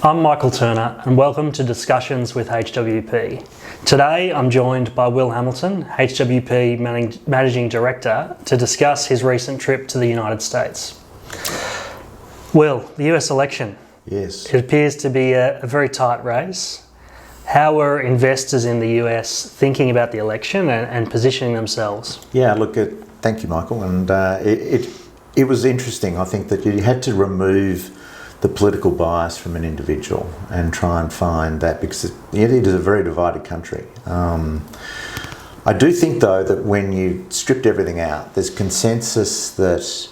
I'm Michael Turner and welcome to Discussions with HWP. Today I'm joined by Will Hamilton, HWP Managing Director, to discuss his recent trip to the United States. Will, the US election. Yes. It appears to be a very tight race. How are investors in the US thinking about the election and positioning themselves? Yeah, look, thank you, Michael. And it was interesting. I think that you had to remove the political bias from an individual and try and find that, because it is a very divided country. I do think, though, that when you stripped everything out, there's consensus that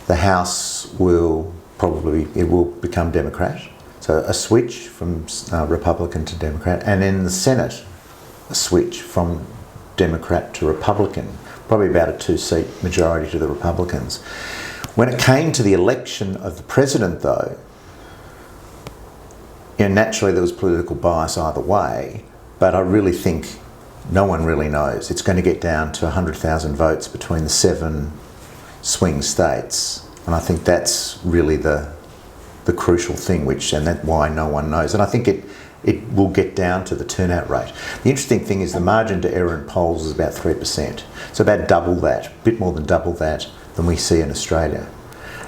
the House will become Democrat. So a switch from Republican to Democrat, and in the Senate, a switch from Democrat to Republican, probably about a 2-seat majority to the Republicans. When it came to the election of the president, though, naturally there was political bias either way, but I really think no one really knows. It's going to get down to 100,000 votes between the 7 swing states, and I think that's really the crucial thing, and that's why no one knows. And I think it will get down to the turnout rate. The interesting thing is the margin to error in polls is about 3%. So about double that, a bit more than double that than we see in Australia.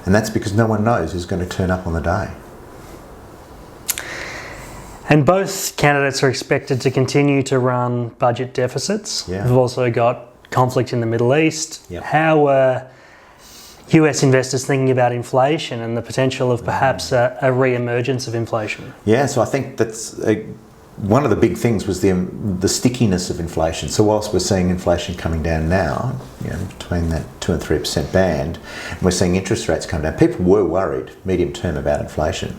And that's because no one knows who's going to turn up on the day. And both candidates are expected to continue to run budget deficits. Yeah. We've also got conflict in the Middle East. Yep. How are US investors thinking about inflation and the potential of perhaps a re-emergence of inflation? Yeah, so I think that's one of the big things was the stickiness of inflation. So whilst we're seeing inflation coming down now, between that 2 and 3% band, and we're seeing interest rates come down, people were worried medium term about inflation.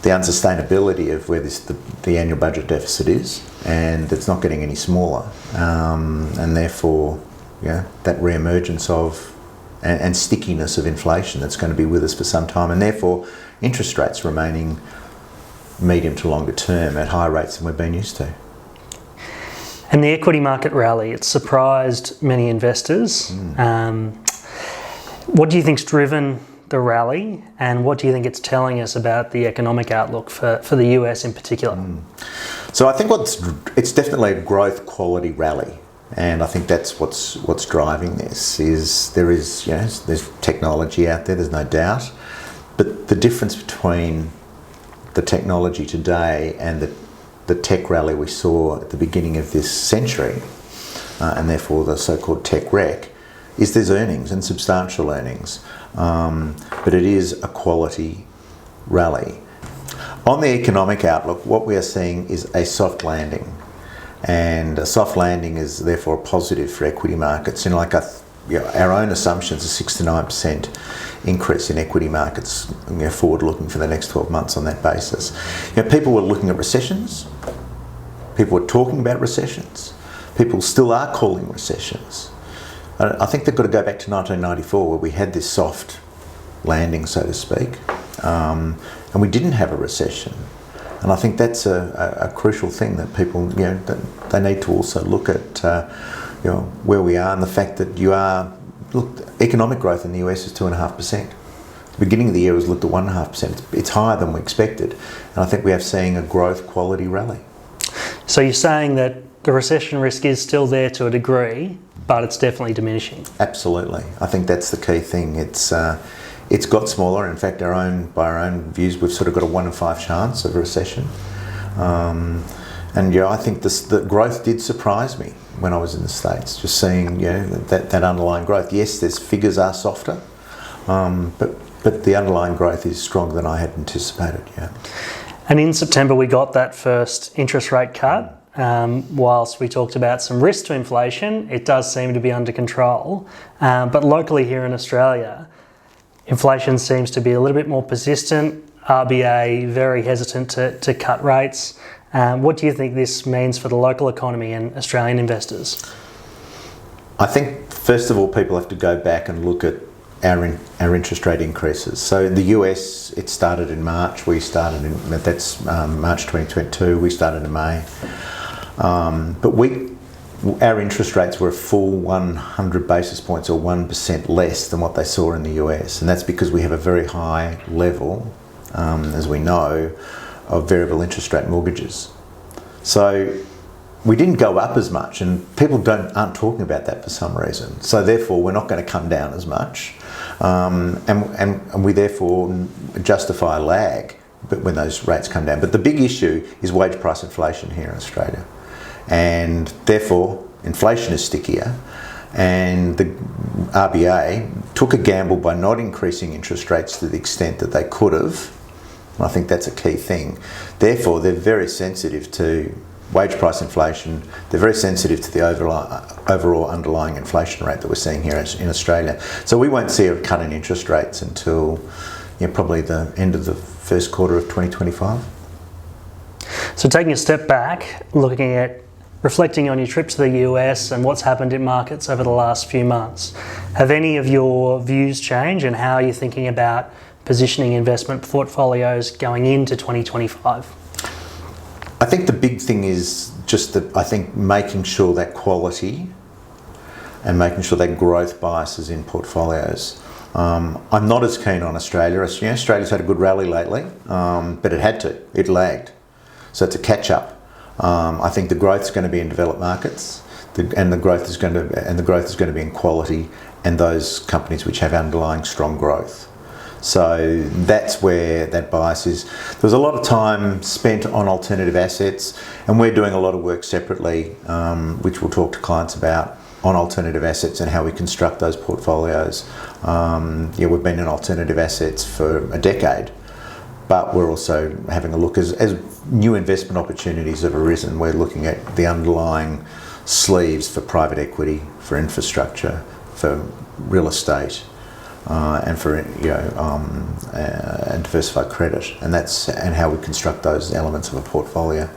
The unsustainability of where the annual budget deficit is, and it's not getting any smaller, and therefore, that re-emergence of and stickiness of inflation that's going to be with us for some time, and therefore interest rates remaining medium to longer term at higher rates than we've been used to. And the equity market rally, it surprised many investors. What do you think's driven the rally, and what do you think it's telling us about the economic outlook for the US in particular? So I think it's definitely a growth quality rally. And I think that's what's driving this. There's technology out there, there's no doubt, but the difference between the technology today and the tech rally we saw at the beginning of this century, and therefore the so-called tech wreck, is there's earnings and substantial earnings, but it is a quality rally. On the economic outlook, what we are seeing is a soft landing. And a soft landing is therefore a positive for equity markets. Our own assumptions are 6 to 9% increase in equity markets, forward looking for the next 12 months on that basis. People were looking at recessions. People were talking about recessions. People still are calling recessions. I think they've got to go back to 1994, where we had this soft landing, so to speak, and we didn't have a recession. And I think that's a crucial thing that people, that they need to also look at, where we are, and the fact that economic growth in the US is 2.5%. The beginning of the year was looked at 1.5%. It's higher than we expected, and I think we are seeing a growth quality rally. So you're saying that the recession risk is still there to a degree, but it's definitely diminishing? Absolutely. I think that's the key thing. It's got smaller. In fact, by our own views, we've sort of got a 1 in 5 chance of a recession. I think the growth did surprise me when I was in the States, just seeing that underlying growth. Yes, there's figures are softer, but the underlying growth is stronger than I had anticipated. Yeah. And in September, we got that first interest rate cut. Whilst we talked about some risk to inflation, it does seem to be under control. But locally here in Australia, inflation seems to be a little bit more persistent. RBA very hesitant to cut rates. What do you think this means for the local economy and Australian investors? I think, first of all, people have to go back and look at our interest rate increases. So in the US, it started in March. That's March 2022. We started in May. But our interest rates were a full 100 basis points or 1% less than what they saw in the US. And that's because we have a very high level as we know, of variable interest rate mortgages. So we didn't go up as much, and people aren't talking about that for some reason. So therefore, we're not going to come down as much, and we therefore justify a lag when those rates come down. But the big issue is wage price inflation here in Australia, and therefore inflation is stickier. And the RBA took a gamble by not increasing interest rates to the extent that they could have. I think that's a key thing. Therefore, they're very sensitive to wage price inflation. They're very sensitive to the overall underlying inflation rate that we're seeing here in Australia. So we won't see a cut in interest rates until probably the end of the first quarter of 2025. So taking a step back, reflecting on your trip to the US and what's happened in markets over the last few months, have any of your views changed, and how are you thinking about positioning investment portfolios going into 2025? I think the big thing is just that I think making sure that quality and making sure that growth bias is in portfolios. I'm not as keen on Australia. Australia's had a good rally lately, but it had to. It lagged. So it's a catch-up. I think the growth is going to be in developed markets, and the growth is going to be in quality and those companies which have underlying strong growth. So that's where that bias is. There's a lot of time spent on alternative assets, and we're doing a lot of work separately, which we'll talk to clients about, on alternative assets and how we construct those portfolios. We've been in alternative assets for a decade, but we're also having a look as new investment opportunities have arisen. We're looking at the underlying sleeves for private equity, for infrastructure, for real estate, and for and diversified credit, and how we construct those elements of a portfolio.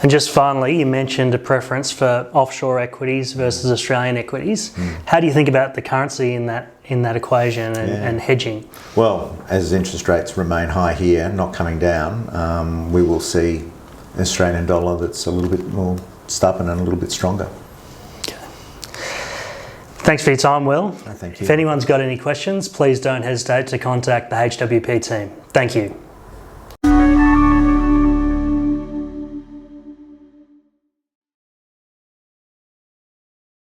And just finally, you mentioned a preference for offshore equities versus Australian equities. How do you think about the currency in that equation and hedging? Well, as interest rates remain high here, not coming down, we will see an Australian dollar that's a little bit more stubborn and a little bit stronger. Okay. Thanks for your time, Will. Thank you. If anyone's got any questions, please don't hesitate to contact the HWP team. Thank you.